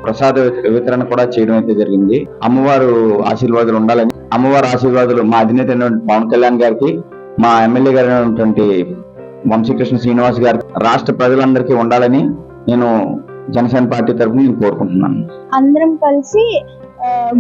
ప్రసాద వితరణ కూడా చేయడం అయితే జరిగింది. అమ్మవారు ఆశీర్వాదాలు ఉండాలని, అమ్మవారి ఆశీర్వాదాలు మా అధినేత పవన్ కళ్యాణ్ గారికి, మా ఎమ్మెల్యే గారు అయినటువంటి వంశీకృష్ణ శ్రీనివాస్ గారికి, రాష్ట్ర ప్రజలందరికీ ఉండాలని నేను జనసేన పార్టీ తరఫున నేను కోరుకుంటున్నాను. అందరం కలిసి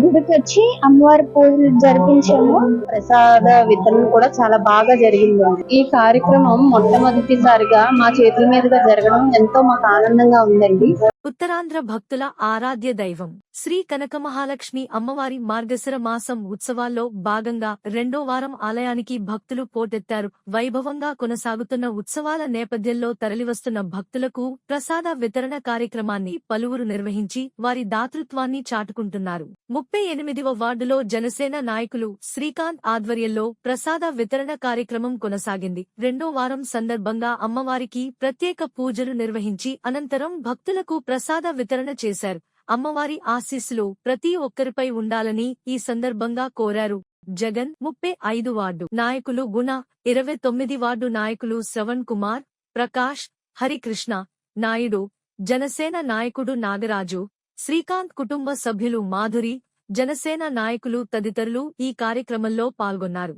గుడికి వచ్చి అమ్మవారి పూజలు జరిపించాము. ప్రసాద వితరణ కూడా చాలా బాగా జరిగింది. ఈ కార్యక్రమం మొట్టమొదటిసారిగా మా చేతుల మీదుగా జరగడం ఎంతో మాకు ఆనందంగా ఉందండి. ఉత్తరాంధ్ర భక్తుల ఆరాధ్య దైవం శ్రీ కనకమహాలక్ష్మి అమ్మవారి మార్గశిర మాసం ఉత్సవాల్లో భాగంగా 2వ వారం ఆలయానికి భక్తులు పోటెత్తారు. వైభవంగా కొనసాగుతున్న ఉత్సవాల నేపథ్యంలో తరలివస్తున్న భక్తులకు ప్రసాద వితరణ కార్యక్రమాన్ని పలువురు నిర్వహించి వారి దాతృత్వాన్ని చాటుకుంటున్నారు. 38వ వార్డులో జనసేన నాయకులు శ్రీకాంత్ ఆధ్వర్యంలో ప్రసాద వితరణ కార్యక్రమం కొనసాగింది. 2వ వారం సందర్భంగా అమ్మవారికి ప్రత్యేక పూజలు నిర్వహించి అనంతరం భక్తులకు ప్రసాద వితరణ చేశారు. అమ్మవారి ఆశీస్సులు ప్రతి ఒక్కరిపై ఉండాలని ఈ సందర్భంగా కోరారు. జగన్ 35 వార్డు నాయకులు గుణ, 29 వార్డు నాయకులు శ్రవణ్ కుమార్, ప్రకాష్, హరికృష్ణ నాయుడు, జనసేన నాయకుడు నాగరాజు, శ్రీకాంత్ కుటుంబ సభ్యులు మాధురి, జనసేన నాయకులు తదితరులు ఈ కార్యక్రమంలో పాల్గొన్నారు.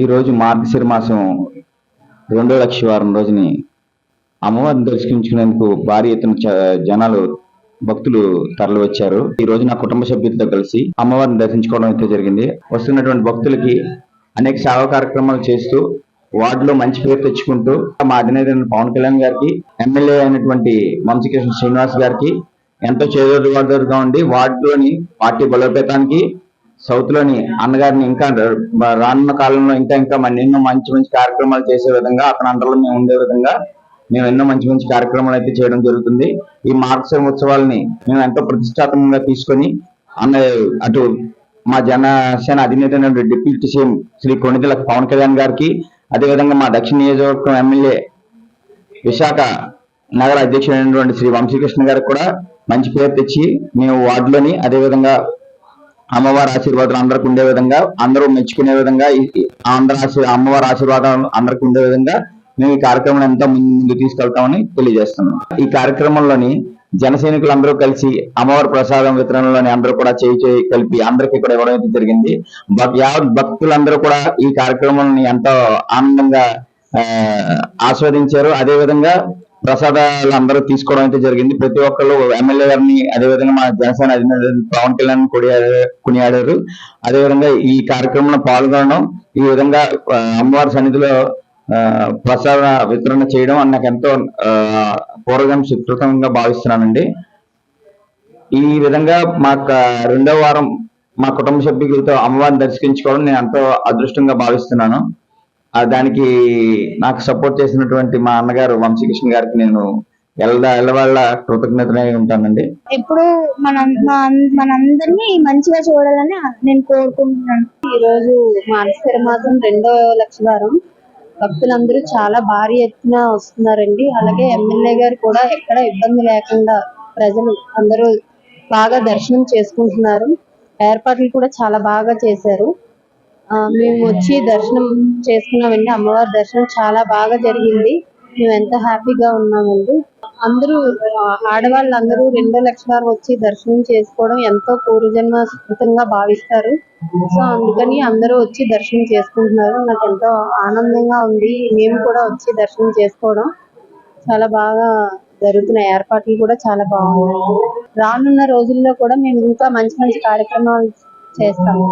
ఈ రోజు మార్గశిర మాసం 2వ లక్షవారం రోజుని అమ్మవారిని దర్శించుకునేందుకు భారీ ఎత్తున జనాలు భక్తులు తరలి వచ్చారు. ఈ రోజు నా కుటుంబ సభ్యులతో కలిసి అమ్మవారిని దర్శించుకోవడం అయితే జరిగింది. వస్తున్నటువంటి భక్తులకి అనేక సేవా కార్యక్రమాలు చేస్తూ వార్డులో మంచి పేరు తెచ్చుకుంటూ మా అధినేత పవన్ కళ్యాణ్ గారికి, ఎమ్మెల్యే అయినటువంటి వంశీకృష్ణ శ్రీనివాస్ గారికి, ఎంతో చేదోడుగా ఉండి వార్డులోని పార్టీ బలోపేతానికి సౌత్ లోని అన్నగారిని ఇంకా రానున్న కాలంలో ఇంకా ఎన్నో మంచి మంచి కార్యక్రమాలు చేసే విధంగా అతని అండర్లో మేము ఉండే విధంగా మేము ఎన్నో మంచి మంచి కార్యక్రమాలు అయితే చేయడం జరుగుతుంది. ఈ మార్గశిర ఉత్సవాలని మేము ఎంతో ప్రతిష్టాత్మకంగా తీసుకొని అటు మా జనసేన అధినేత డిప్యూటీ సీఎం శ్రీ కొణిదెల పవన్ కళ్యాణ్ గారికి, అదేవిధంగా మా దక్షిణ నియోజకవర్గం ఎమ్మెల్యే విశాఖ నగర అధ్యక్షుడైనటువంటి శ్రీ వంశీకృష్ణ గారికి కూడా మంచి పేరు తెచ్చి మేము వార్డులోని అదేవిధంగా అమ్మవారి ఆశీర్వాదాలు అందరికి ఉండే విధంగా, అందరూ మెచ్చుకునే విధంగా, అమ్మవారి ఆశీర్వాదాలు అందరికి ఉండే విధంగా మేము ఈ కార్యక్రమం ఎంతో ముందు తీసుకెళ్తామని తెలియజేస్తున్నాం. ఈ కార్యక్రమంలోని జన సైనికులందరూ కలిసి అమ్మవారి ప్రసాదం వితరణలోని అందరూ కూడా చేయి కలిపి అందరికీ కూడా ఇవ్వడం అయితే జరిగింది. యావత్ భక్తులందరూ కూడా ఈ కార్యక్రమాన్ని ఎంతో ఆనందంగా ఆస్వాదించారు. అదేవిధంగా ప్రసాదాలు అందరూ తీసుకోవడం అయితే జరిగింది. ప్రతి ఒక్కళ్ళు ఎమ్మెల్యే గారిని అదేవిధంగా మా జనసేన అధినేత పవన్ కళ్యాణ్ కొనియాడారు. అదేవిధంగా ఈ కార్యక్రమంలో పాల్గొనడం, ఈ విధంగా అమ్మవారి సన్నిధిలో ప్రసాద వితరణ చేయడం నాకు ఎంతో పూర్వజన్మ సుకృతంగా భావిస్తున్నానండి. ఈ విధంగా మాకు రెండవ వారం మా కుటుంబ సభ్యులతో అమ్మవారిని దర్శించుకోవడం నేను ఎంతో అదృష్టంగా భావిస్తున్నాను. దానికి నాకు సపోర్ట్ చేసినటువంటి మా అన్నగారు వంశీకృష్ణ గారికి నేను ఎల్లవేళ కృతజ్ఞతనే ఉంటానండి. ఎప్పుడు మనందరినీ మంచిగా చూడాలని నేను కోరుకుంటున్నాను. ఈ రోజు మార్గశిర మాసం 2వ లక్షవారం భక్తులందరూ చాలా భారీ ఎత్తున వస్తున్నారండి. అలాగే ఎమ్మెల్యే గారు కూడా ఎక్కడ ఇబ్బంది లేకుండా ప్రజలు అందరూ బాగా దర్శనం చేసుకుంటున్నారు. ఏర్పాట్లు కూడా చాలా బాగా చేశారు. మేము వచ్చి దర్శనం చేసుకున్నామండి. అమ్మవారి దర్శనం చాలా బాగా జరిగింది. మేము ఎంత హ్యాపీగా ఉన్నామండి. అందరూ ఆడవాళ్ళందరూ 2వ లక్షవారం వచ్చి దర్శనం చేసుకోవడం ఎంతో పూర్వజన్మ సుకృతంగా భావిస్తారు. సో అందుకని అందరూ వచ్చి దర్శనం చేసుకుంటున్నారు. నాకు ఎంతో ఆనందంగా ఉంది. మేము కూడా వచ్చి దర్శనం చేసుకోవడం చాలా బాగా జరుగుతున్నాయి. ఏర్పాట్లు కూడా చాలా బాగున్నాయి. రానున్న రోజుల్లో కూడా మేము ఇంకా మంచి మంచి కార్యక్రమాలు చేస్తాము.